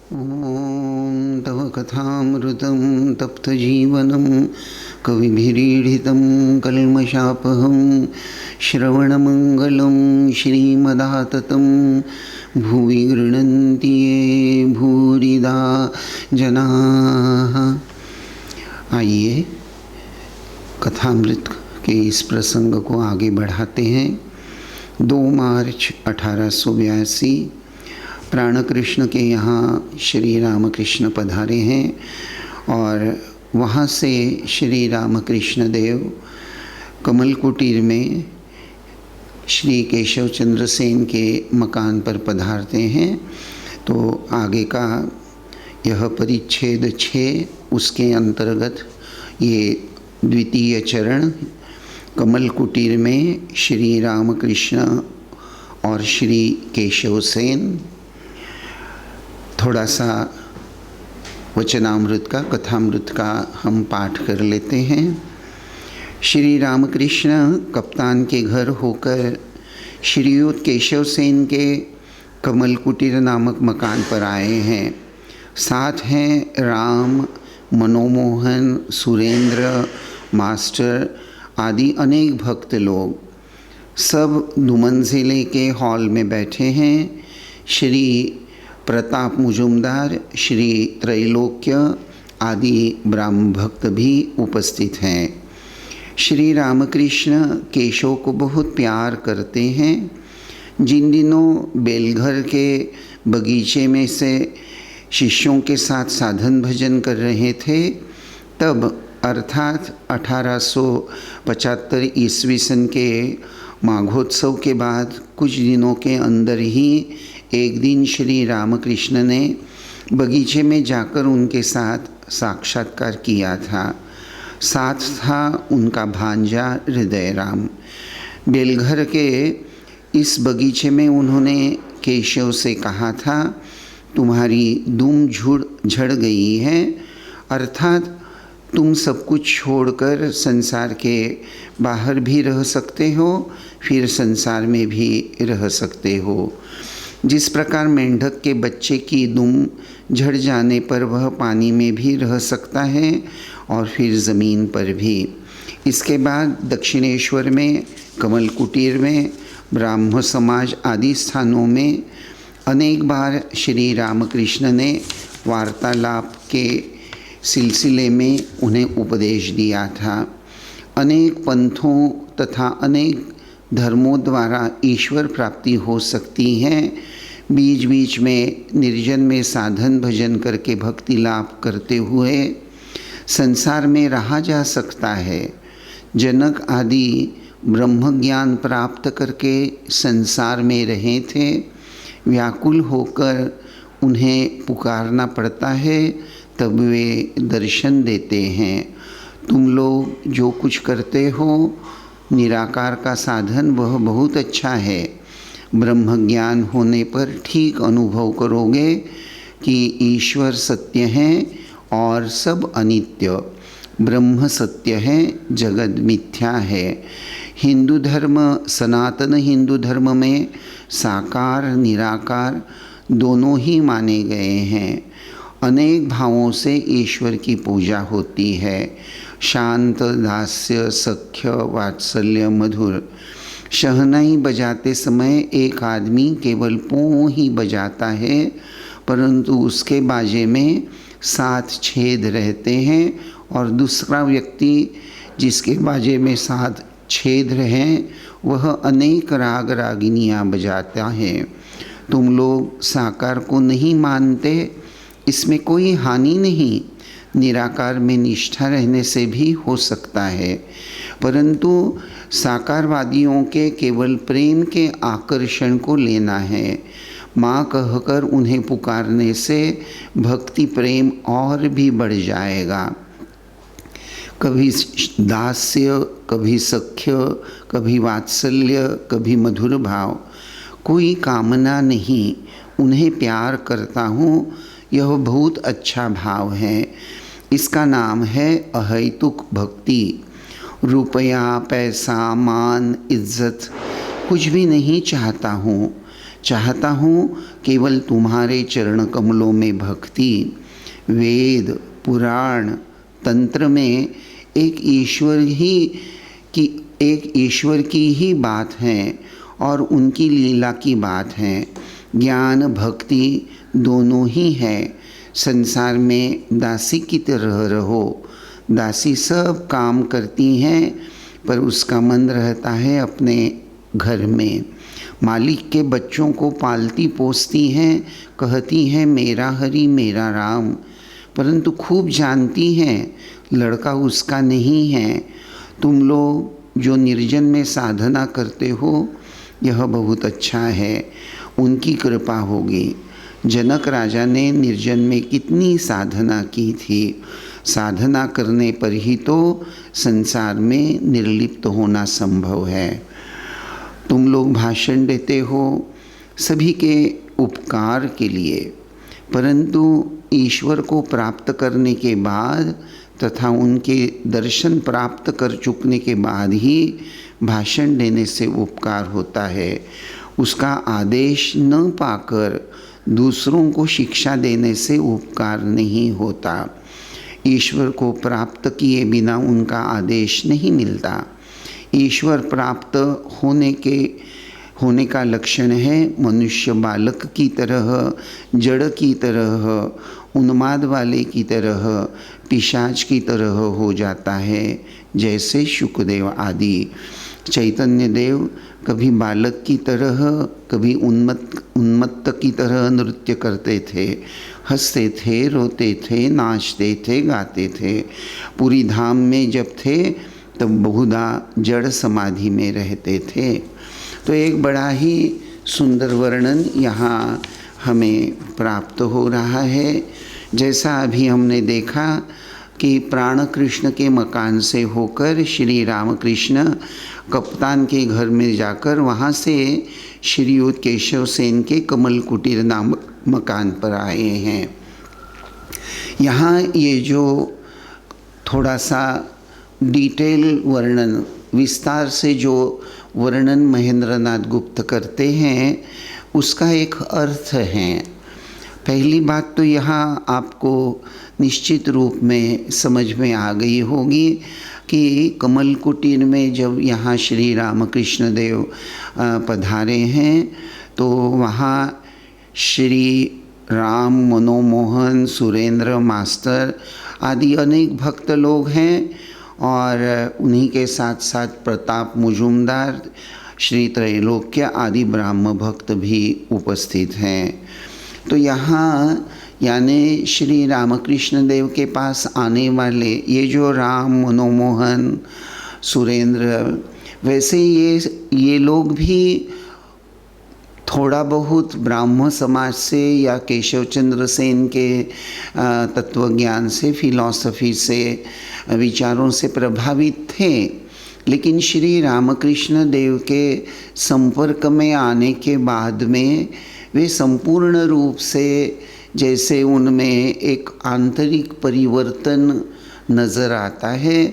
ॐ तव कथामृतं तप्तजीवनं कविभिरीडितं कल्मषापहं श्रवणमङ्गलं श्रीमदाततं भुवि गृह्णन्ति ये भूरिदा जनाः। आइए कथामृत के इस प्रसंग को आगे बढ़ाते हैं। 2 मार्च 1882 प्राणकृष्ण के यहाँ श्री रामकृष्ण पधारे हैं और वहाँ से श्री रामकृष्ण देव कमल कुटीर में श्री केशव चंद्र सेन के मकान पर पधारते हैं। तो आगे का यह परिच्छेद 6 उसके अंतर्गत ये द्वितीय चरण कमल कुटीर में श्री रामकृष्ण और श्री केशव सेन। थोड़ा सा वचनामृत का कथामृत का हम पाठ कर लेते हैं। श्री रामकृष्ण कप्तान के घर होकर श्रीयुत केशव सेन के कमल कुटीर नामक मकान पर आए हैं। साथ हैं राम, मनोमोहन, सुरेंद्र, मास्टर आदि अनेक भक्त लोग। सब दुमंजिले के हॉल में बैठे हैं। श्री प्रताप मुजुमदार, श्री त्रैलोक्य आदि ब्राह्म भक्त भी उपस्थित हैं। श्री रामकृष्ण केशव को बहुत प्यार करते हैं। जिन दिनों बेलघर के बगीचे में से शिष्यों के साथ साधन भजन कर रहे थे, तब अर्थात 1875 ईस्वी सन के माघोत्सव के बाद कुछ दिनों के अंदर ही एक दिन श्री रामकृष्ण ने बगीचे में जाकर उनके साथ साक्षात्कार किया था। साथ था उनका भांजा हृदय राम। बेलघर के इस बगीचे में उन्होंने केशव से कहा था, तुम्हारी दुम झड़ गई है, अर्थात तुम सब कुछ छोड़कर संसार के बाहर भी रह सकते हो, फिर संसार में भी रह सकते हो। जिस प्रकार मेंढक के बच्चे की दुम झड़ जाने पर वह पानी में भी रह सकता है और फिर ज़मीन पर भी। इसके बाद दक्षिणेश्वर में, कमल कुटीर में, ब्राह्म समाज आदि स्थानों में अनेक बार श्री रामकृष्ण ने वार्तालाप के सिलसिले में उन्हें उपदेश दिया था। अनेक पंथों तथा अनेक धर्मों द्वारा ईश्वर प्राप्ति हो सकती है। बीच बीच में निर्जन में साधन भजन करके भक्ति लाभ करते हुए संसार में रहा जा सकता है। जनक आदि ब्रह्म ज्ञान प्राप्त करके संसार में रहे थे। व्याकुल होकर उन्हें पुकारना पड़ता है, तब वे दर्शन देते हैं। तुम लोग जो कुछ करते हो निराकार का साधन वह बहुत अच्छा है। ब्रह्म ज्ञान होने पर ठीक अनुभव करोगे कि ईश्वर सत्य है और सब अनित्य। ब्रह्म सत्य है, जगत मिथ्या है। हिंदू धर्म, सनातन हिंदू धर्म में साकार निराकार दोनों ही माने गए हैं। अनेक भावों से ईश्वर की पूजा होती है। शांत, दास्य, सख्य, वात्सल्य, मधुर। शहनाई बजाते समय एक आदमी केवल पों ही बजाता है, परंतु उसके बाजे में 7 छेद रहते हैं और दूसरा व्यक्ति जिसके बाजे में 7 छेद हैं वह अनेक राग रागिनियाँ बजाता है। तुम लोग साकार को नहीं मानते, इसमें कोई हानि नहीं। निराकार में निष्ठा रहने से भी हो सकता है, परंतु साकारवादियों के केवल प्रेम के आकर्षण को लेना है। माँ कहकर उन्हें पुकारने से भक्ति प्रेम और भी बढ़ जाएगा। कभी दास्य, कभी सख्य, कभी वात्सल्य, कभी मधुर भाव। कोई कामना नहीं, उन्हें प्यार करता हूँ, यह बहुत अच्छा भाव है। इसका नाम है अहैतुक भक्ति। रुपया, पैसा, मान, इज्जत कुछ भी नहीं चाहता हूँ। चाहता हूँ केवल तुम्हारे चरण कमलों में भक्ति। वेद पुराण तंत्र में एक ईश्वर की ही बात है और उनकी लीला की बात है। ज्ञान भक्ति दोनों ही है। संसार में दासी की तरह रहो। दासी सब काम करती हैं पर उसका मन रहता है अपने घर में। मालिक के बच्चों को पालती पोसती हैं, कहती हैं मेरा हरि मेरा राम, परंतु खूब जानती हैं लड़का उसका नहीं है। तुम लोग जो निर्जन में साधना करते हो यह बहुत अच्छा है, उनकी कृपा होगी। जनक राजा ने निर्जन में कितनी साधना की थी। साधना करने पर ही तो संसार में निर्लिप्त होना संभव है। तुम लोग भाषण देते हो सभी के उपकार के लिए, परंतु ईश्वर को प्राप्त करने के बाद तथा उनके दर्शन प्राप्त कर चुकने के बाद ही भाषण देने से उपकार होता है। उसका आदेश न पाकर दूसरों को शिक्षा देने से उपकार नहीं होता। ईश्वर को प्राप्त किए बिना उनका आदेश नहीं मिलता। ईश्वर प्राप्त होने का लक्षण है मनुष्य बालक की तरह, जड़ की तरह, उन्माद वाले की तरह, पिशाच की तरह हो जाता है, जैसे शुकदेव आदि। चैतन्य देव कभी बालक की तरह कभी उन्मत्त की तरह नृत्य करते थे, हंसते थे, रोते थे, नाचते थे, गाते थे। पूरी धाम में जब थे तब बहुधा जड़ समाधि में रहते थे। तो एक बड़ा ही सुंदर वर्णन यहाँ हमें प्राप्त हो रहा है। जैसा अभी हमने देखा कि प्राण कृष्ण के मकान से होकर श्री रामकृष्ण कप्तान के घर में जाकर वहाँ से श्रीयुत केशव सेन के कमल कुटीर नामक मकान पर आए हैं। यहाँ ये जो थोड़ा सा डिटेल वर्णन, विस्तार से जो वर्णन महेंद्रनाथ गुप्त करते हैं उसका एक अर्थ है। पहली बात तो यहाँ आपको निश्चित रूप में समझ में आ गई होगी कि कमल कुटीर में जब यहाँ श्री रामकृष्ण देव पधारे हैं तो वहाँ श्री राम, मनोमोहन, सुरेंद्र मास्टर आदि अनेक भक्त लोग हैं और उन्हीं के साथ साथ प्रताप मुजुमदार, श्री त्रैलोक्य आदि ब्राह्म भक्त भी उपस्थित हैं। तो यहाँ यानी श्री रामकृष्ण देव के पास आने वाले ये जो राम, मनोमोहन, सुरेंद्र, वैसे ये लोग भी थोड़ा बहुत ब्राह्म समाज से या केशव चंद्र सेन के तत्वज्ञान से, फिलॉसफी से, विचारों से प्रभावित थे, लेकिन श्री रामकृष्ण देव के संपर्क में आने के बाद में वे संपूर्ण रूप से जैसे उनमें एक आंतरिक परिवर्तन नज़र आता है।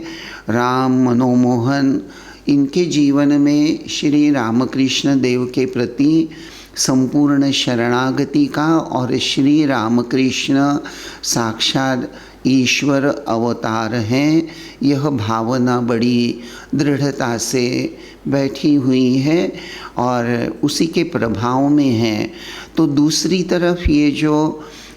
राम, मनोमोहन, इनके जीवन में श्री रामकृष्ण देव के प्रति संपूर्ण शरणागति का और श्री रामकृष्ण साक्षात ईश्वर अवतार हैं यह भावना बड़ी दृढ़ता से बैठी हुई है और उसी के प्रभाव में है। तो दूसरी तरफ ये जो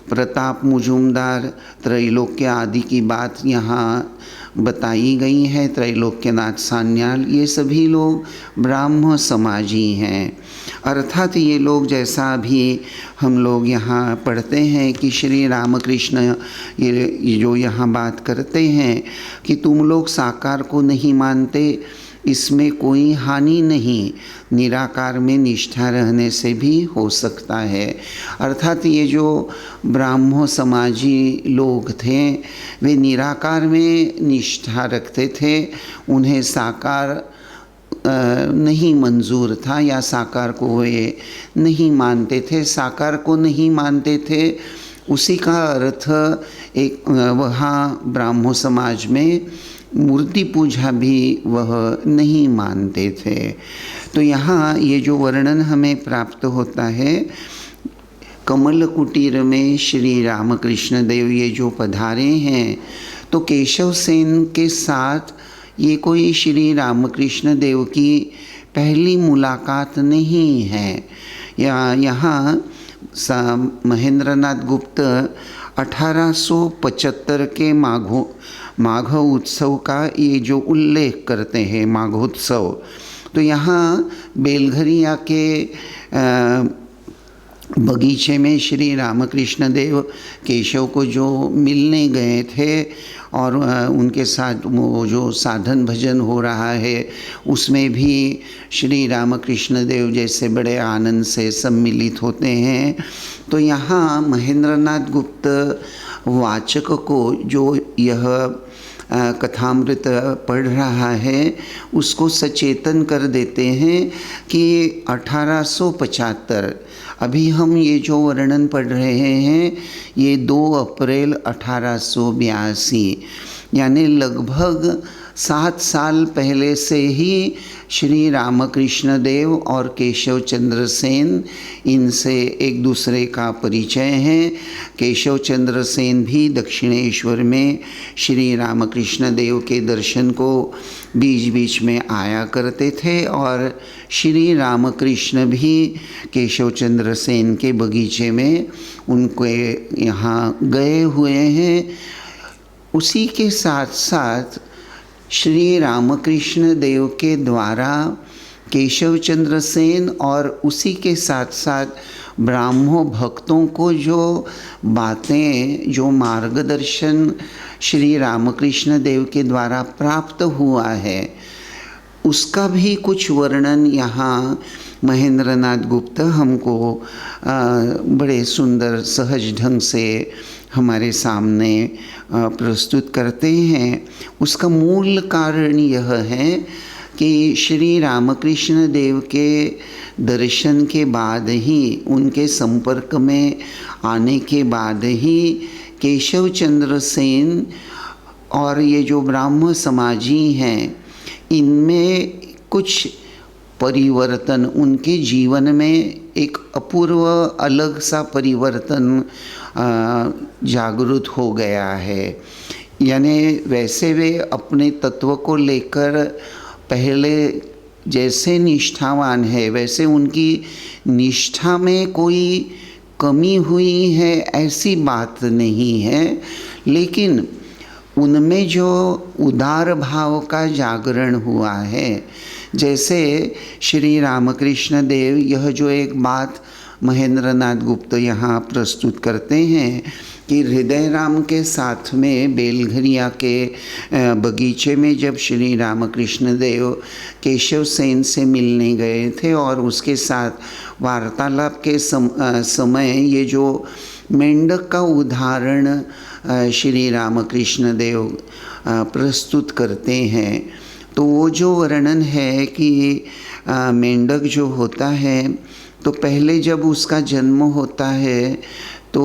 प्रताप मुजुमदार, त्रैलोक्य आदि की बात यहाँ बताई गई है, त्रैलोक्यनाथ सान्याल, ये सभी लोग ब्राह्म समाजी हैं। अर्थात ये लोग जैसा भी हम लोग यहाँ पढ़ते हैं कि श्री रामकृष्ण ये जो यहाँ बात करते हैं कि तुम लोग साकार को नहीं मानते, इसमें कोई हानि नहीं, निराकार में निष्ठा रहने से भी हो सकता है। अर्थात ये जो ब्राह्मो समाजी लोग थे वे निराकार में निष्ठा रखते थे, उन्हें साकार नहीं मंजूर था या साकार को वे नहीं मानते थे। साकार को नहीं मानते थे उसी का अर्थ एक वहाँ ब्राह्मो समाज में मूर्ति पूजा भी वह नहीं मानते थे। तो यहाँ ये जो वर्णन हमें प्राप्त होता है, कमल कुटीर में श्री रामकृष्ण देव ये जो पधारे हैं, तो केशव सेन के साथ ये कोई श्री रामकृष्ण देव की पहली मुलाकात नहीं है। यहाँ महेंद्रनाथ गुप्त 1875 के माघ उत्सव का ये जो उल्लेख करते हैं, माघोत्सव, तो यहाँ बेलघरिया के बगीचे में श्री रामकृष्ण देव केशव को जो मिलने गए थे और उनके साथ वो जो साधन भजन हो रहा है उसमें भी श्री रामकृष्ण देव जैसे बड़े आनंद से सम्मिलित होते हैं। तो यहाँ महेंद्रनाथ गुप्त वाचक को जो यह कथामृत पढ़ रहा है उसको सचेतन कर देते हैं कि 1875, अभी हम ये जो वर्णन पढ़ रहे हैं ये 2 अप्रैल 1882, यानी लगभग 7 साल पहले से ही श्री रामकृष्ण देव और केशव चंद्र सेन, इनसे एक दूसरे का परिचय है। केशव चंद्र सेन भी दक्षिणेश्वर में श्री रामकृष्ण देव के दर्शन को बीच बीच में आया करते थे और श्री रामकृष्ण भी केशव चंद्र सेन के बगीचे में उनके यहाँ गए हुए हैं। उसी के साथ साथ श्री रामकृष्ण देव के द्वारा केशव चंद्र सेन और उसी के साथ साथ ब्राह्मो भक्तों को जो बातें, जो मार्गदर्शन श्री रामकृष्ण देव के द्वारा प्राप्त हुआ है, उसका भी कुछ वर्णन यहाँ महेंद्रनाथ गुप्त हमको बड़े सुंदर सहज ढंग से हमारे सामने प्रस्तुत करते हैं। उसका मूल कारण यह है कि श्री रामकृष्ण देव के दर्शन के बाद ही, उनके संपर्क में आने के बाद ही केशव चंद्र सेन और ये जो ब्राह्म समाजी हैं, इनमें कुछ परिवर्तन, उनके जीवन में एक अपूर्व अलग सा परिवर्तन जागृत हो गया है। यानी वैसे वे अपने तत्व को लेकर पहले जैसे निष्ठावान है, वैसे उनकी निष्ठा में कोई कमी हुई है ऐसी बात नहीं है, लेकिन उनमें जो उदार भाव का जागरण हुआ है, जैसे श्री रामकृष्ण देव यह जो एक बात महेंद्रनाथ गुप्त यहाँ प्रस्तुत करते हैं कि हृदय राम के साथ में बेलघरिया के बगीचे में जब श्री रामकृष्ण देव केशव सेन से मिलने गए थे और उसके साथ वार्तालाप के समय ये जो मेंढक का उदाहरण श्री रामकृष्ण देव प्रस्तुत करते हैं, तो वो जो वर्णन है कि मेंढक जो होता है तो पहले जब उसका जन्म होता है तो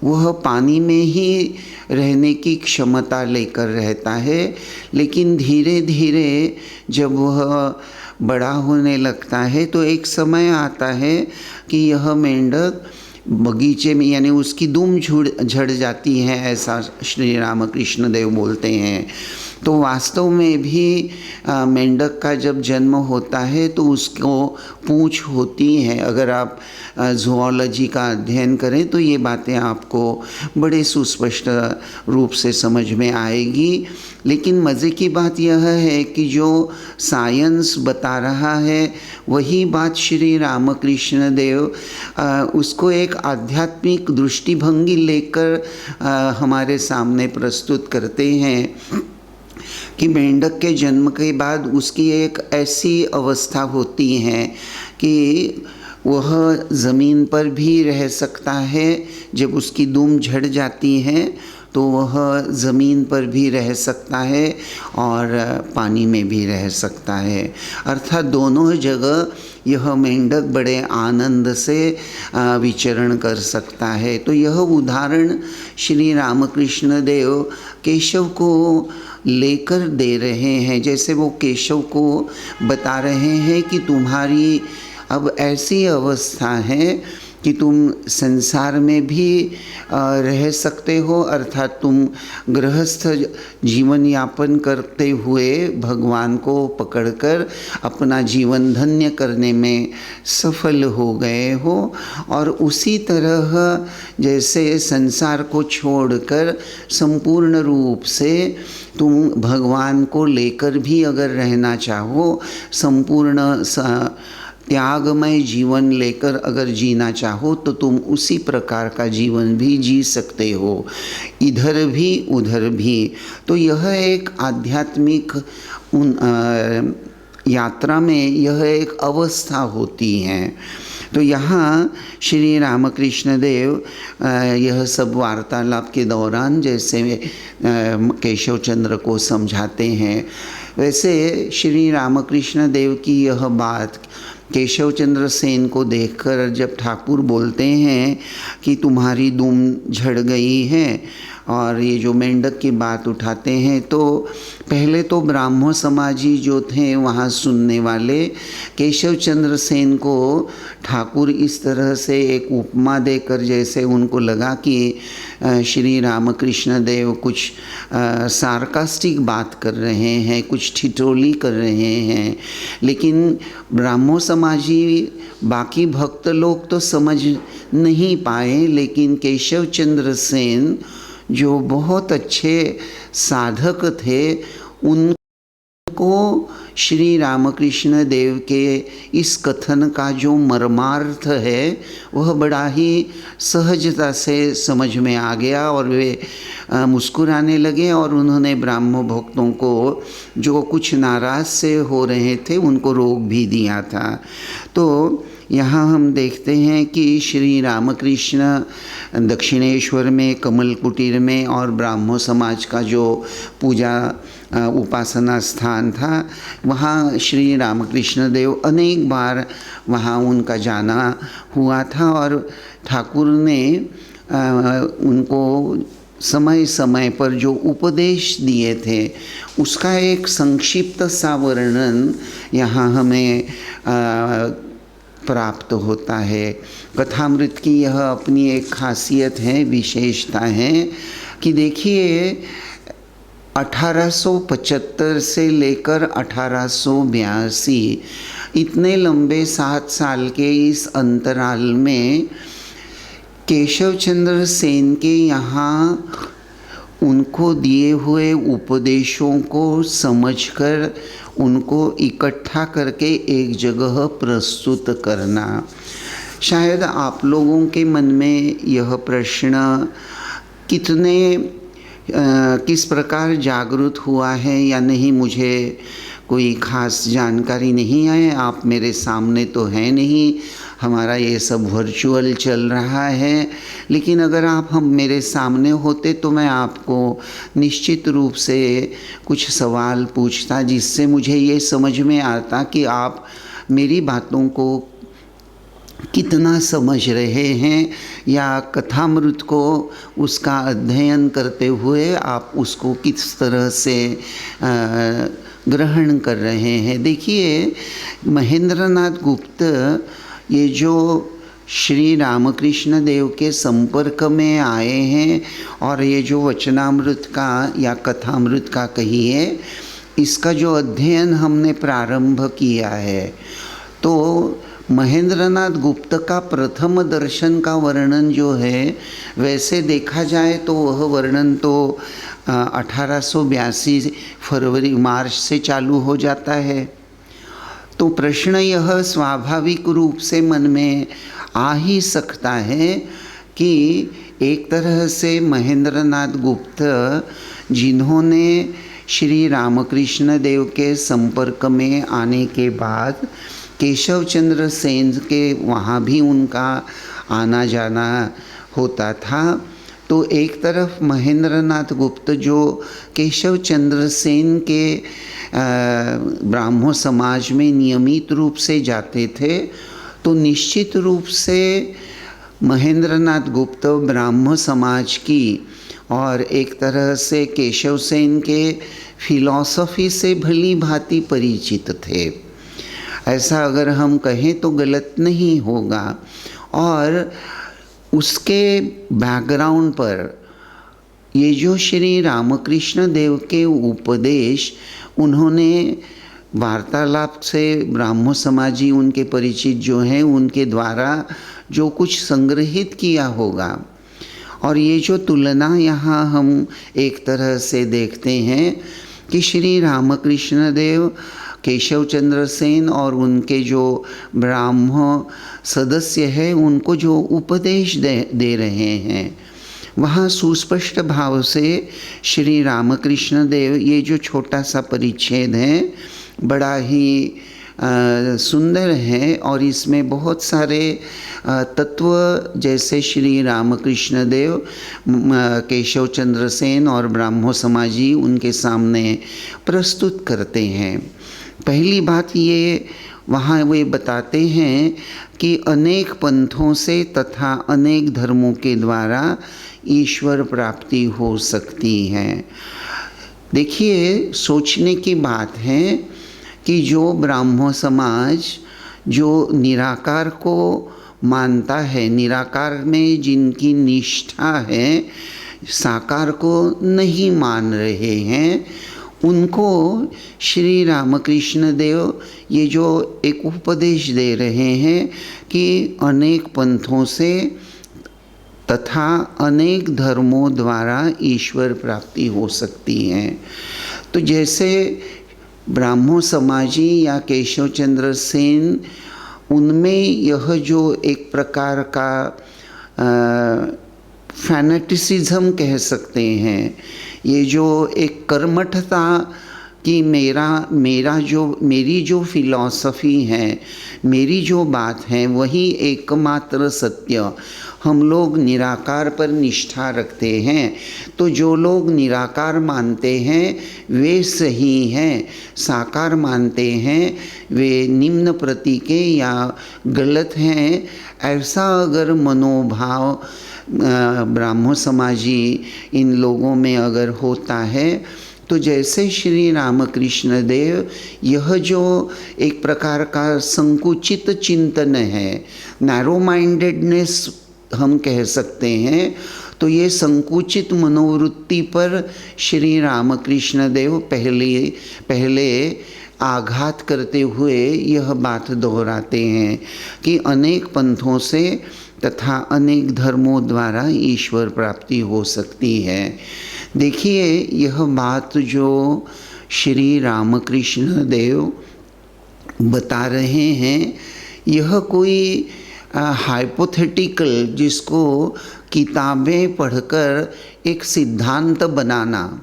वह पानी में ही रहने की क्षमता लेकर रहता है, लेकिन धीरे धीरे जब वह बड़ा होने लगता है तो एक समय आता है कि यह मेंढक बगीचे में, यानी उसकी दुम झड़ जाती है, ऐसा श्री रामकृष्ण देव बोलते हैं। तो वास्तव में भी मेंढक का जब जन्म होता है तो उसको पूँछ होती है। अगर आप ज़ूओलॉजी का अध्ययन करें तो ये बातें आपको बड़े सुस्पष्ट रूप से समझ में आएगी। लेकिन मज़े की बात यह है कि जो साइंस बता रहा है वही बात श्री रामकृष्ण देव उसको एक आध्यात्मिक दृष्टिभंगी लेकर हमारे सामने प्रस्तुत करते हैं कि मेंढक के जन्म के बाद उसकी एक ऐसी अवस्था होती है कि वह ज़मीन पर भी रह सकता है, जब उसकी दुम झड़ जाती है तो वह ज़मीन पर भी रह सकता है और पानी में भी रह सकता है। अर्थात दोनों जगह यह मेंढक बड़े आनंद से विचरण कर सकता है। तो यह उदाहरण श्री रामकृष्ण देव केशव को लेकर दे रहे हैं। जैसे वो केशव को बता रहे हैं कि तुम्हारी अब ऐसी अवस्था है कि तुम संसार में भी रह सकते हो, अर्थात तुम गृहस्थ जीवन यापन करते हुए भगवान को पकड़कर अपना जीवन धन्य करने में सफल हो गए हो, और उसी तरह जैसे संसार को छोड़कर संपूर्ण रूप से तुम भगवान को लेकर भी अगर रहना चाहो, संपूर्ण त्यागमय जीवन लेकर अगर जीना चाहो तो तुम उसी प्रकार का जीवन भी जी सकते हो, इधर भी उधर भी। तो यह एक आध्यात्मिक यात्रा में यह एक अवस्था होती है। तो यहाँ श्री रामकृष्ण देव यह सब वार्तालाप के दौरान जैसे केशव चंद्र को समझाते हैं, वैसे श्री रामकृष्ण देव की यह बात केशव चंद्र सेन को देखकर जब ठाकुर बोलते हैं कि तुम्हारी दुम झड़ गई है, और ये जो मेंढक की बात उठाते हैं, तो पहले तो ब्राह्मण समाजी जो थे वहाँ सुनने वाले केशव चंद्र सेन को ठाकुर इस तरह से एक उपमा देकर जैसे उनको लगा कि श्री रामकृष्ण देव कुछ सार्कास्टिक बात कर रहे हैं, कुछ ठिठोली कर रहे हैं। लेकिन ब्राह्मण समाजी बाकी भक्त लोग तो समझ नहीं पाए, लेकिन केशव चंद्र सेन जो बहुत अच्छे साधक थे, उनको श्री रामकृष्ण देव के इस कथन का जो मर्मार्थ है वह बड़ा ही सहजता से समझ में आ गया, और वे मुस्कुराने लगे, और उन्होंने ब्राह्मण भक्तों को जो कुछ नाराज़ से हो रहे थे उनको रोक भी दिया था। तो यहाँ हम देखते हैं कि श्री रामकृष्ण दक्षिणेश्वर में कमल कुटीर में और ब्राह्मण समाज का जो पूजा उपासना स्थान था, वहाँ श्री रामकृष्ण देव अनेक बार वहाँ उनका जाना हुआ था, और ठाकुर ने उनको समय समय पर जो उपदेश दिए थे उसका एक संक्षिप्त सा वर्णन यहाँ हमें प्राप्त होता है। कथामृत की यह अपनी एक खासियत है, विशेषता है कि देखिए 1875 से लेकर 1882 इतने लंबे 7 साल के इस अंतराल में केशव चंद्र सेन के यहाँ उनको दिए हुए उपदेशों को समझकर उनको इकट्ठा करके एक जगह प्रस्तुत करना। शायद आप लोगों के मन में यह प्रश्न किस प्रकार जागृत हुआ है या नहीं, मुझे कोई ख़ास जानकारी नहीं है। आप मेरे सामने तो हैं नहीं, हमारा ये सब वर्चुअल चल रहा है, लेकिन अगर आप मेरे सामने होते तो मैं आपको निश्चित रूप से कुछ सवाल पूछता, जिससे मुझे ये समझ में आता कि आप मेरी बातों को कितना समझ रहे हैं, या कथामृत को उसका अध्ययन करते हुए आप उसको किस तरह से ग्रहण कर रहे हैं। देखिए, महेंद्रनाथ गुप्त ये जो श्री रामकृष्ण देव के संपर्क में आए हैं, और ये जो वचनामृत का या कथामृत का कहिए, इसका जो अध्ययन हमने प्रारंभ किया है, तो महेंद्रनाथ गुप्त का प्रथम दर्शन का वर्णन जो है, वैसे देखा जाए तो वह वर्णन तो 1882 फरवरी मार्च से चालू हो जाता है। तो प्रश्न यह स्वाभाविक रूप से मन में आ ही सकता है कि एक तरह से महेंद्रनाथ गुप्त, जिन्होंने श्री रामकृष्ण देव के संपर्क में आने के बाद केशव चंद्र सेन के वहाँ भी उनका आना जाना होता था। तो एक तरफ महेंद्र नाथ गुप्त जो केशव चंद्र सेन के ब्राह्मो समाज में नियमित रूप से जाते थे, तो निश्चित रूप से महेंद्र नाथ गुप्त ब्राह्मो समाज की और एक तरह से केशव सेन के फिलॉसफी से भली भांति परिचित थे। ऐसा अगर हम कहें तो गलत नहीं होगा। और उसके बैकग्राउंड पर ये जो श्री रामकृष्ण देव के उपदेश उन्होंने वार्तालाप से ब्राह्मो समाजी उनके परिचित जो हैं उनके द्वारा जो कुछ संग्रहित किया होगा, और ये जो तुलना यहाँ हम एक तरह से देखते हैं कि श्री रामकृष्ण देव केशव चंद्र सेन और उनके जो ब्राह्मो सदस्य हैं उनको जो उपदेश दे रहे हैं, वहाँ सुस्पष्ट भाव से श्री रामकृष्ण देव, ये जो छोटा सा परिच्छेद है बड़ा ही सुंदर है और इसमें बहुत सारे तत्व जैसे श्री रामकृष्ण देव केशव चंद्र सेन और ब्राह्मो समाजी उनके सामने प्रस्तुत करते हैं। पहली बात ये वहाँ वे बताते हैं कि अनेक पंथों से तथा अनेक धर्मों के द्वारा ईश्वर प्राप्ति हो सकती है। देखिए, सोचने की बात है कि जो ब्राह्मो समाज जो निराकार को मानता है, निराकार में जिनकी निष्ठा है, साकार को नहीं मान रहे हैं, उनको श्री रामकृष्ण देव ये जो एक उपदेश दे रहे हैं कि अनेक पंथों से तथा अनेक धर्मों द्वारा ईश्वर प्राप्ति हो सकती है। तो जैसे ब्राह्मो समाजी या केशव चंद्र सेन, उनमें यह जो एक प्रकार का फैनेटिसिज्म कह सकते हैं, ये जो एक कर्मठता कि मेरी जो फिलॉसफी है, मेरी जो बात है वही एकमात्र सत्य, हम लोग निराकार पर निष्ठा रखते हैं, तो जो लोग निराकार मानते हैं वे सही हैं, साकार मानते हैं वे निम्न प्रति के या गलत हैं, ऐसा अगर मनोभाव ब्राह्मो समाजी इन लोगों में अगर होता है, तो जैसे श्री रामकृष्ण देव यह जो एक प्रकार का संकुचित चिंतन है, नैरो माइंडेडनेस हम कह सकते हैं, तो ये संकुचित मनोवृत्ति पर श्री रामकृष्ण देव पहले आघात करते हुए यह बात दोहराते हैं कि अनेक पंथों से तथा अनेक धर्मों द्वारा ईश्वर प्राप्ति हो सकती है। देखिए, यह बात जो श्री रामकृष्ण देव बता रहे हैं, यह कोई हाइपोथेटिकल जिसको किताबें पढ़कर एक सिद्धांत बनाना,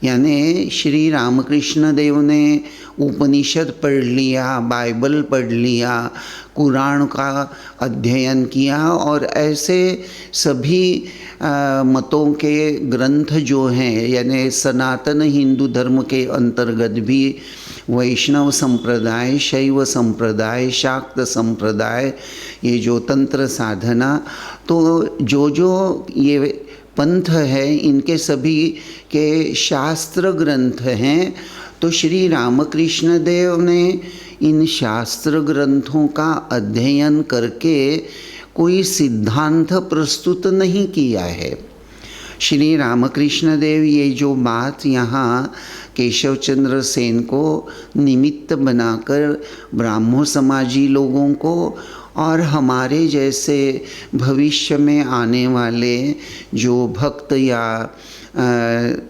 यानी श्री रामकृष्ण देव ने उपनिषद पढ़ लिया, बाइबल पढ़ लिया, कुरान का अध्ययन किया और ऐसे सभी मतों के ग्रंथ जो हैं, यानी सनातन हिंदू धर्म के अंतर्गत भी वैष्णव संप्रदाय, शैव संप्रदाय, शाक्त संप्रदाय, ये जो तंत्र साधना, तो जो ये पंथ है इनके सभी के शास्त्र ग्रंथ हैं। तो श्री रामकृष्ण देव ने इन शास्त्र ग्रंथों का अध्ययन करके कोई सिद्धांत प्रस्तुत नहीं किया है। श्री रामकृष्ण देव ये जो बात यहाँ केशव चंद्र सेन को निमित्त बनाकर ब्राह्मो समाजी लोगों को और हमारे जैसे भविष्य में आने वाले जो भक्त या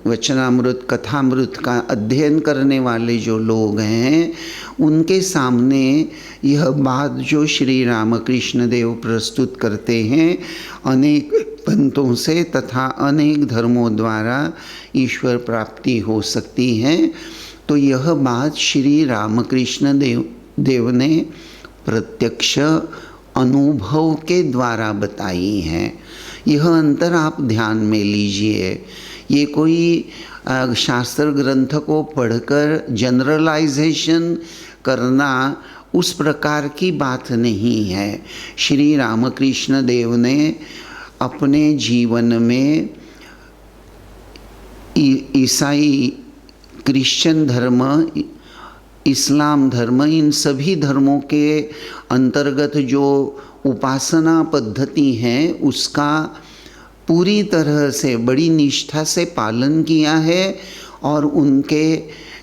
वचनामृत कथामृत का अध्ययन करने वाले जो लोग हैं, उनके सामने यह बात जो श्री रामकृष्ण देव प्रस्तुत करते हैं, अनेक पंथों से तथा अनेक धर्मों द्वारा ईश्वर प्राप्ति हो सकती है। तो यह बात श्री रामकृष्ण देव ने प्रत्यक्ष अनुभव के द्वारा बताई हैं। यह अंतर आप ध्यान में लीजिए। ये कोई शास्त्र ग्रंथ को पढ़कर जनरलाइजेशन करना उस प्रकार की बात नहीं है। श्री रामकृष्ण देव ने अपने जीवन में ईसाई, क्रिश्चियन धर्म, इस्लाम धर्म, इन सभी धर्मों के अंतर्गत जो उपासना पद्धति है उसका पूरी तरह से बड़ी निष्ठा से पालन किया है और उनके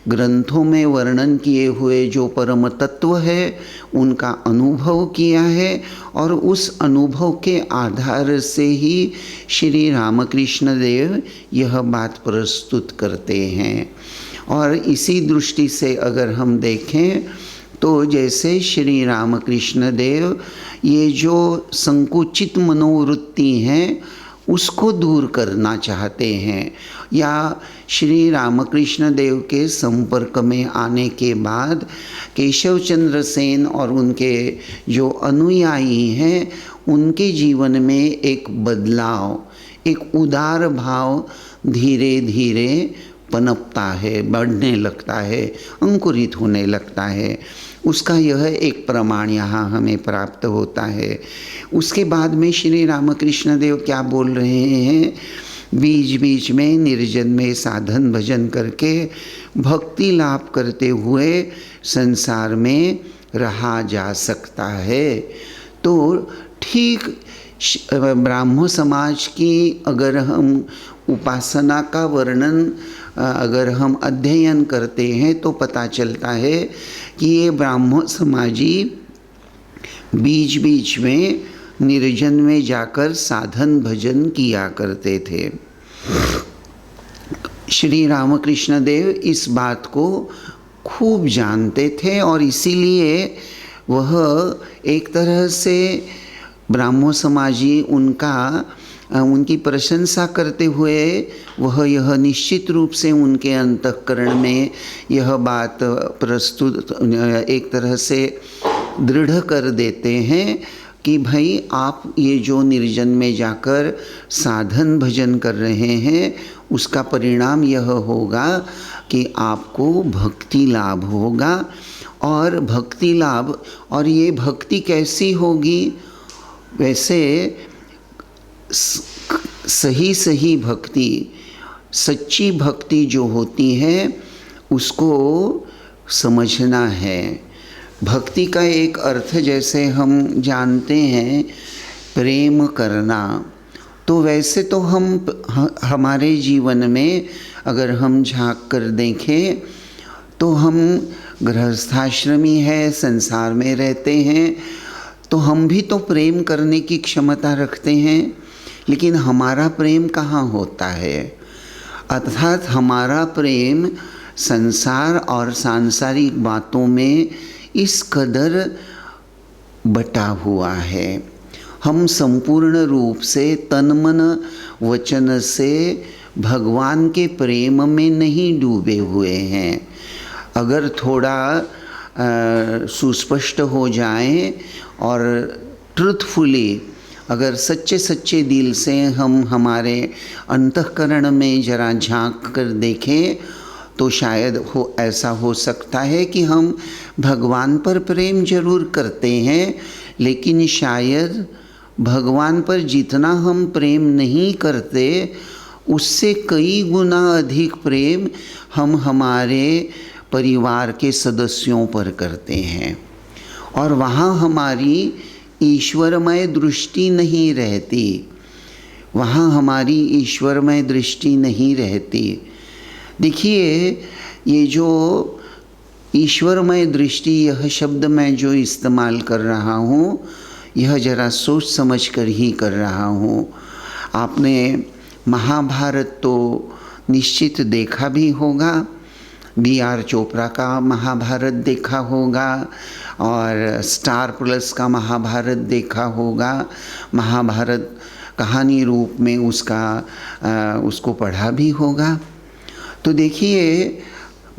ग्रंथों में वर्णन किए हुए जो परम तत्व है उनका अनुभव किया है और उस अनुभव के आधार से ही श्री रामकृष्ण देव यह बात प्रस्तुत करते हैं। और इसी दृष्टि से अगर हम देखें तो जैसे श्री रामकृष्ण देव ये जो संकुचित मनोवृत्ति हैं उसको दूर करना चाहते हैं, या श्री रामकृष्ण देव के संपर्क में आने के बाद केशव चंद्र सेन और उनके जो अनुयायी हैं उनके जीवन में एक बदलाव, एक उदार भाव धीरे धीरे पनपता है, बढ़ने लगता है, अंकुरित होने लगता है। उसका यह एक प्रमाण यहाँ हमें प्राप्त होता है। उसके बाद में श्री रामकृष्ण देव क्या बोल रहे हैं, बीच बीच में निर्जन में साधन भजन करके भक्ति लाभ करते हुए संसार में रहा जा सकता है। तो ठीक ब्राह्मण समाज की अगर हम उपासना का वर्णन अगर हम अध्ययन करते हैं तो पता चलता है कि ये ब्राह्मण समाजी बीच बीच में निर्जन में जाकर साधन भजन किया करते थे। श्री रामकृष्ण देव इस बात को खूब जानते थे और इसीलिए वह एक तरह से ब्राह्मण समाजी उनकी प्रशंसा करते हुए वह यह निश्चित रूप से उनके अंतःकरण में यह बात प्रस्तुत एक तरह से दृढ़ कर देते हैं कि भाई आप ये जो निर्जन में जाकर साधन भजन कर रहे हैं उसका परिणाम यह होगा कि आपको भक्ति लाभ होगा। और भक्ति लाभ, और ये भक्ति कैसी होगी, वैसे सही भक्ति, सच्ची भक्ति जो होती है उसको समझना है। भक्ति का एक अर्थ जैसे हम जानते हैं प्रेम करना, तो वैसे तो हमारे जीवन में अगर हम झांक कर देखें तो हम गृहस्थाश्रमी है, संसार में रहते हैं, तो हम भी तो प्रेम करने की क्षमता रखते हैं, लेकिन हमारा प्रेम कहाँ होता है। अर्थात हमारा प्रेम संसार और सांसारिक बातों में इस कदर बटा हुआ है। हम संपूर्ण रूप से तन मन वचन से भगवान के प्रेम में नहीं डूबे हुए हैं। अगर थोड़ा सुस्पष्ट हो जाएं और ट्रुथफुली अगर सच्चे दिल से हम हमारे अंतःकरण में जरा झांक कर देखें तो शायद ऐसा हो सकता है कि हम भगवान पर प्रेम जरूर करते हैं, लेकिन शायद भगवान पर जितना हम प्रेम नहीं करते उससे कई गुना अधिक प्रेम हम हमारे परिवार के सदस्यों पर करते हैं, और वहाँ हमारी ईश्वरमय दृष्टि नहीं रहती, वहाँ हमारी ईश्वरमय दृष्टि नहीं रहती। देखिए, ये जो ईश्वरमय दृष्टि, यह शब्द मैं जो इस्तेमाल कर रहा हूँ यह जरा सोच समझ कर ही कर रहा हूँ। आपने महाभारत तो निश्चित देखा भी होगा, B.R. चोपड़ा का महाभारत देखा होगा और स्टार प्लस का महाभारत देखा होगा। महाभारत कहानी रूप में उसको पढ़ा भी होगा। तो देखिए,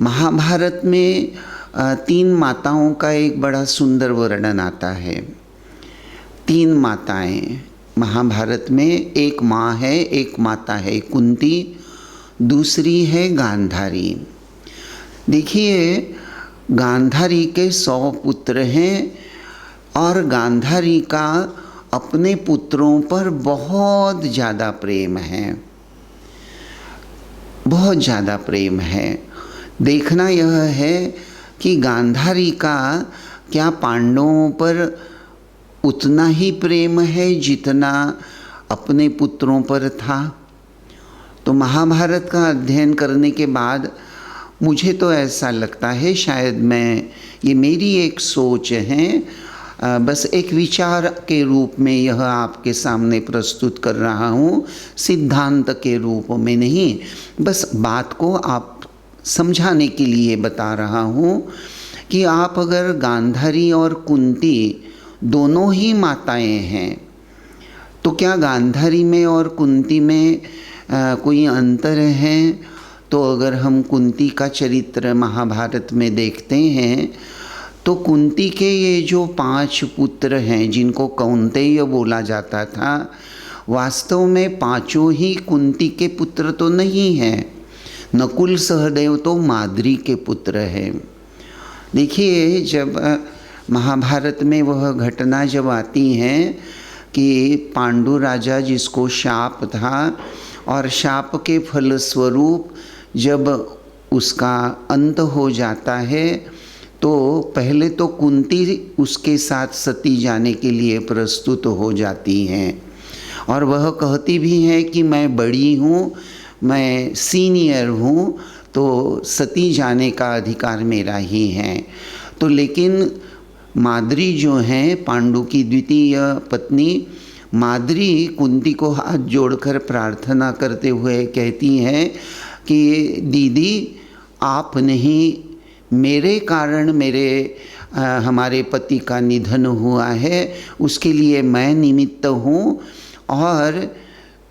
महाभारत में तीन माताओं का एक बड़ा सुंदर वर्णन आता है। तीन माताएं महाभारत में, एक माँ है, एक माता है कुंती, दूसरी है गांधारी। देखिए, गांधारी के 100 पुत्र हैं और गांधारी का अपने पुत्रों पर बहुत ज़्यादा प्रेम है, बहुत ज़्यादा प्रेम है। देखना यह है कि गांधारी का क्या पांडवों पर उतना ही प्रेम है जितना अपने पुत्रों पर था। तो महाभारत का अध्ययन करने के बाद मुझे तो ऐसा लगता है, शायद ये मेरी एक सोच है, बस एक विचार के रूप में यह आपके सामने प्रस्तुत कर रहा हूँ, सिद्धांत के रूप में नहीं, बस बात को आप समझाने के लिए बता रहा हूँ कि आप अगर गांधारी और कुंती दोनों ही माताएं हैं तो क्या गांधारी में और कुंती में कोई अंतर है? तो अगर हम कुंती का चरित्र महाभारत में देखते हैं तो कुंती के ये जो 5 पुत्र हैं जिनको कौन्तेय बोला जाता था, वास्तव में पांचों ही कुंती के पुत्र तो नहीं हैं। नकुल सहदेव तो माद्री के पुत्र हैं। देखिए, जब महाभारत में वह घटना जब आती है कि पांडु राजा जिसको शाप था और शाप के फलस्वरूप जब उसका अंत हो जाता है तो पहले तो कुंती उसके साथ सती जाने के लिए प्रस्तुत हो जाती हैं और वह कहती भी है कि मैं बड़ी हूँ, मैं सीनियर हूँ, तो सती जाने का अधिकार मेरा ही है। तो लेकिन माद्री जो हैं, पांडु की द्वितीय पत्नी माद्री, कुंती को हाथ जोड़कर प्रार्थना करते हुए कहती हैं कि दीदी, आप नहीं, मेरे कारण हमारे पति का निधन हुआ है, उसके लिए मैं निमित्त हूँ और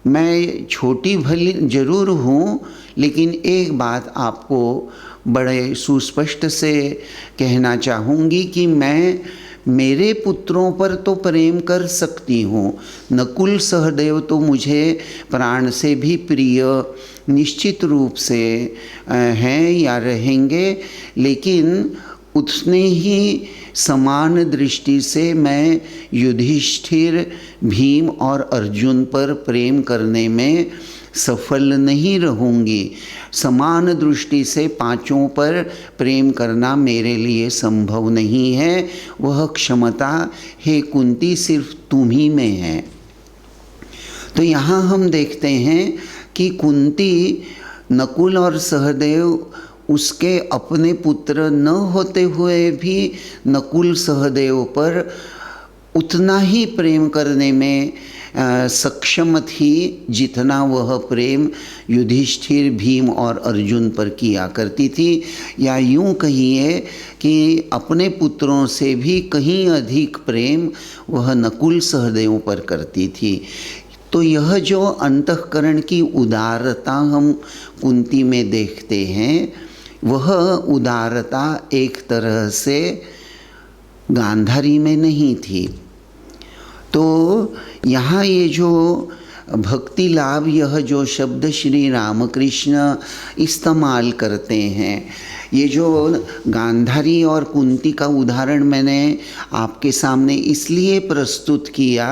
मैं छोटी भली जरूर हूँ, लेकिन एक बात आपको बड़े सुस्पष्ट से कहना चाहूँगी कि मैं मेरे पुत्रों पर तो प्रेम कर सकती हूँ। नकुल सहदेव तो मुझे प्राण से भी प्रिय निश्चित रूप से हैं या रहेंगे, लेकिन उतने ही समान दृष्टि से मैं युधिष्ठिर, भीम और अर्जुन पर प्रेम करने में सफल नहीं रहूँगी। समान दृष्टि से पांचों पर प्रेम करना मेरे लिए संभव नहीं है। वह क्षमता, हे कुंती, सिर्फ तुम ही में है। तो यहाँ हम देखते हैं कि कुंती, नकुल और सहदेव उसके अपने पुत्र न होते हुए भी नकुल सहदेव पर उतना ही प्रेम करने में सक्षम थी जितना वह प्रेम युधिष्ठिर, भीम और अर्जुन पर किया करती थी, या यूं कहिए कि अपने पुत्रों से भी कहीं अधिक प्रेम वह नकुल सहदेव पर करती थी। तो यह जो अंतःकरण की उदारता हम कुंती में देखते हैं, वह उदारता एक तरह से गांधारी में नहीं थी। तो यहाँ ये जो भक्ति लाभ, यह जो शब्द श्री रामकृष्ण इस्तेमाल करते हैं, ये जो गांधारी और कुंती का उदाहरण मैंने आपके सामने इसलिए प्रस्तुत किया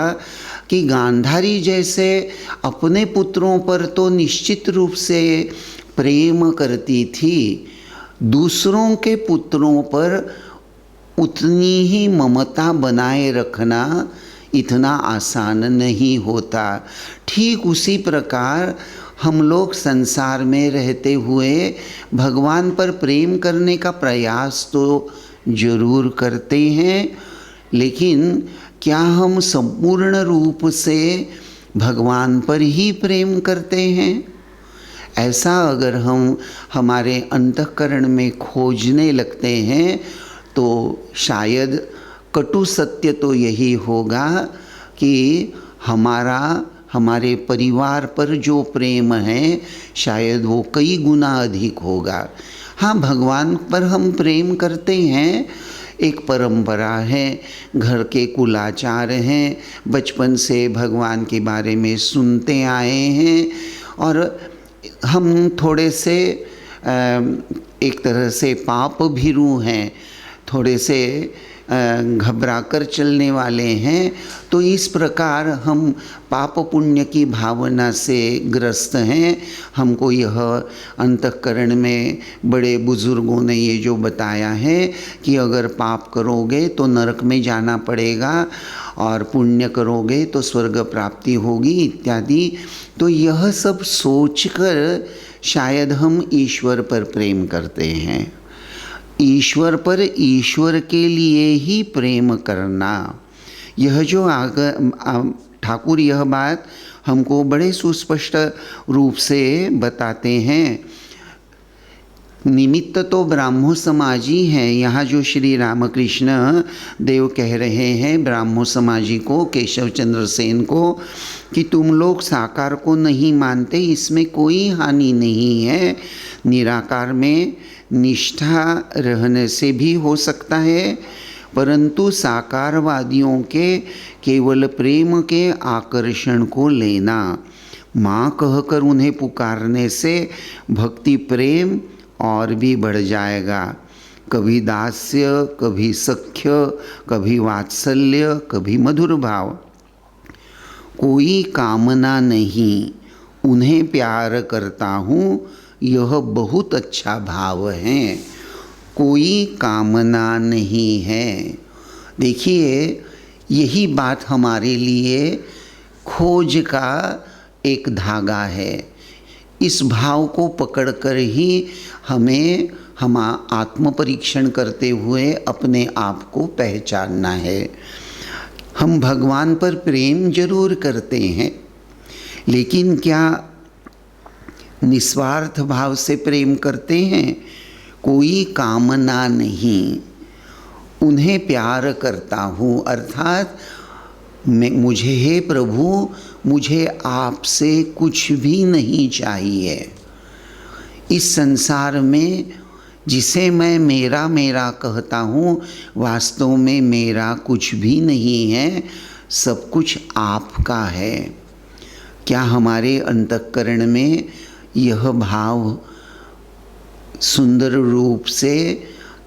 कि गांधारी जैसे अपने पुत्रों पर तो निश्चित रूप से प्रेम करती थी, दूसरों के पुत्रों पर उतनी ही ममता बनाए रखना इतना आसान नहीं होता। ठीक उसी प्रकार हम लोग संसार में रहते हुए भगवान पर प्रेम करने का प्रयास तो जरूर करते हैं, लेकिन क्या हम संपूर्ण रूप से भगवान पर ही प्रेम करते हैं? ऐसा अगर हम हमारे अंतःकरण में खोजने लगते हैं तो शायद कटु सत्य तो यही होगा कि हमारा हमारे परिवार पर जो प्रेम है शायद वो कई गुना अधिक होगा। हाँ, भगवान पर हम प्रेम करते हैं, एक परंपरा है, घर के कुलाचार हैं, बचपन से भगवान के बारे में सुनते आए हैं और हम थोड़े से एक तरह से पाप भीरू हैं, थोड़े से घबरा कर चलने वाले हैं। तो इस प्रकार हम पाप पुण्य की भावना से ग्रस्त हैं। हमको यह अंतःकरण में बड़े बुजुर्गों ने ये जो बताया है कि अगर पाप करोगे तो नरक में जाना पड़ेगा और पुण्य करोगे तो स्वर्ग प्राप्ति होगी इत्यादि। तो यह सब सोचकर शायद हम ईश्वर पर प्रेम करते हैं। ईश्वर पर ईश्वर के लिए ही प्रेम करना, यह जो ठाकुर यह बात हमको बड़े सुस्पष्ट रूप से बताते हैं। निमित्त तो ब्राह्मो समाजी हैं। यहाँ जो श्री रामकृष्ण देव कह रहे हैं ब्राह्मो समाजी को, केशव चंद्र सेन को, कि तुम लोग साकार को नहीं मानते, इसमें कोई हानि नहीं है। निराकार में निष्ठा रहने से भी हो सकता है, परंतु साकारवादियों के केवल प्रेम के आकर्षण को लेना, माँ कहकर उन्हें पुकारने से भक्ति प्रेम और भी बढ़ जाएगा। कभी दास्य, कभी सख्य, कभी वात्सल्य, कभी मधुर भाव। कोई कामना नहीं, उन्हें प्यार करता हूँ, यह बहुत अच्छा भाव है। कोई कामना नहीं है। देखिए, यही बात हमारे लिए खोज का एक धागा है। इस भाव को पकड़कर ही हमें आत्म परीक्षण करते हुए अपने आप को पहचानना है। हम भगवान पर प्रेम जरूर करते हैं, लेकिन क्या निस्वार्थ भाव से प्रेम करते हैं? कोई कामना नहीं, उन्हें प्यार करता हूँ, अर्थात मुझे, हे प्रभु, मुझे आपसे कुछ भी नहीं चाहिए। इस संसार में जिसे मैं मेरा मेरा कहता हूँ, वास्तव में मेरा कुछ भी नहीं है, सब कुछ आपका है। क्या हमारे अंतःकरण में यह भाव सुंदर रूप से,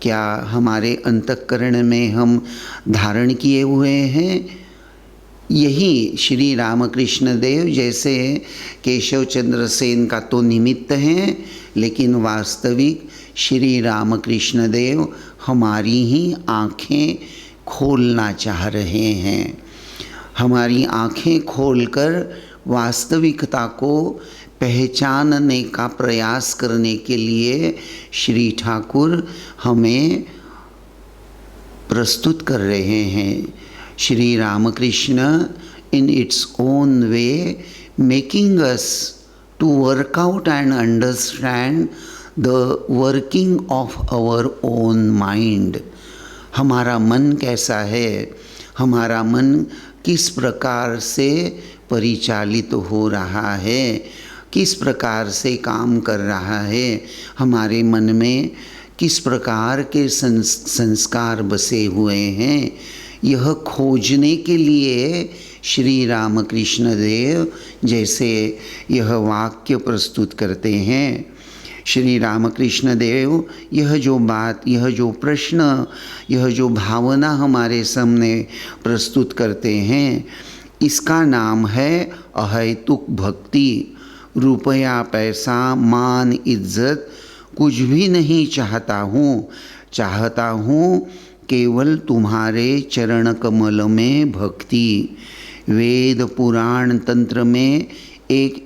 क्या हमारे अंतःकरण में हम धारण किए हुए हैं? यही श्री रामकृष्ण देव जैसे केशव चंद्र सेन का तो निमित्त हैं, लेकिन वास्तविक श्री रामकृष्ण देव हमारी ही आँखें खोलना चाह रहे हैं। हमारी आँखें खोलकर वास्तविकता को पहचानने का प्रयास करने के लिए श्री ठाकुर हमें प्रस्तुत कर रहे हैं। Shri Ramakrishna in its own way making us to work out and understand the working of our own mind. हमारा मन कैसा है, हमारा मन किस प्रकार से परिचालित हो रहा है, किस प्रकार से काम कर रहा है, हमारे मन में किस प्रकार के संस्कार बसे हुए हैं, यह खोजने के लिए श्री रामकृष्ण देव जैसे यह वाक्य प्रस्तुत करते हैं। श्री रामकृष्ण देव यह जो बात, यह जो प्रश्न, यह जो भावना हमारे सामने प्रस्तुत करते हैं, इसका नाम है अहैतुक भक्ति। रुपया, पैसा, मान, इज्जत कुछ भी नहीं चाहता हूँ, चाहता हूँ केवल तुम्हारे चरण कमल में भक्ति। वेद पुराण तंत्र में एक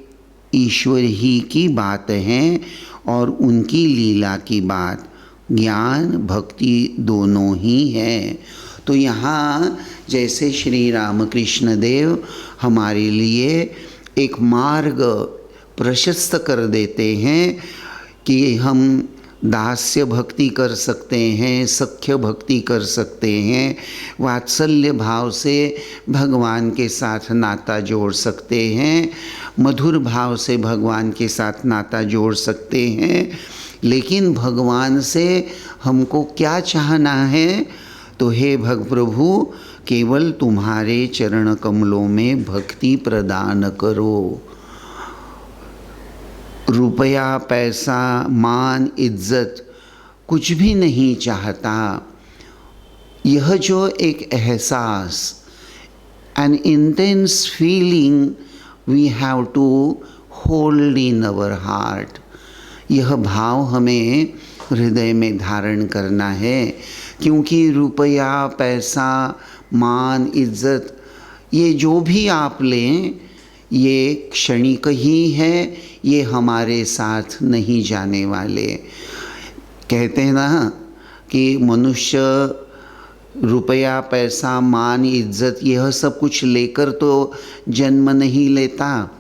ईश्वर ही की बात है और उनकी लीला की बात, ज्ञान भक्ति दोनों ही है। तो यहाँ जैसे श्री रामकृष्ण देव हमारे लिए एक मार्ग प्रशस्त कर देते हैं कि हम दास्य भक्ति कर सकते हैं, सख्य भक्ति कर सकते हैं, वात्सल्य भाव से भगवान के साथ नाता जोड़ सकते हैं, मधुर भाव से भगवान के साथ नाता जोड़ सकते हैं। लेकिन भगवान से हमको क्या चाहना है? तो हे प्रभु, केवल तुम्हारे चरण कमलों में भक्ति प्रदान करो। रुपया, पैसा, मान, इज्जत कुछ भी नहीं चाहता। यह जो एक एहसास, an intense feeling we have to hold in our heart, यह भाव हमें हृदय में धारण करना है। क्योंकि रुपया, पैसा, मान, इज्जत, ये जो भी आप लें, ये क्षणिक ही है, ये हमारे साथ नहीं जाने वाले। कहते हैं ना कि मनुष्य रुपया, पैसा, मान, इज्जत यह सब कुछ लेकर तो जन्म नहीं लेता,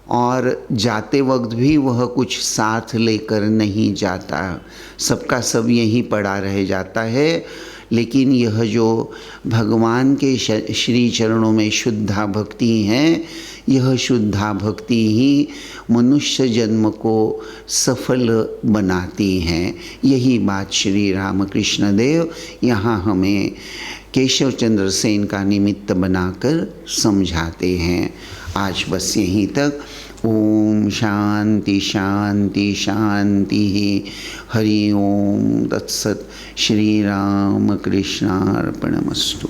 और जाते वक्त भी वह कुछ साथ लेकर नहीं जाता, सबका सब यहीं पड़ा रह जाता है। लेकिन यह जो भगवान के श्री चरणों में शुद्धा भक्ति है, यह शुद्धा भक्ति ही मनुष्य जन्म को सफल बनाती हैं। यही बात श्री रामकृष्ण देव यहाँ हमें केशव चंद्र सेन का निमित्त बनाकर समझाते हैं। आज बस यहीं तक। ओम शांति शांति शांति। हरि ओम तत्सत। श्री राम कृष्णार्पणमस्तु।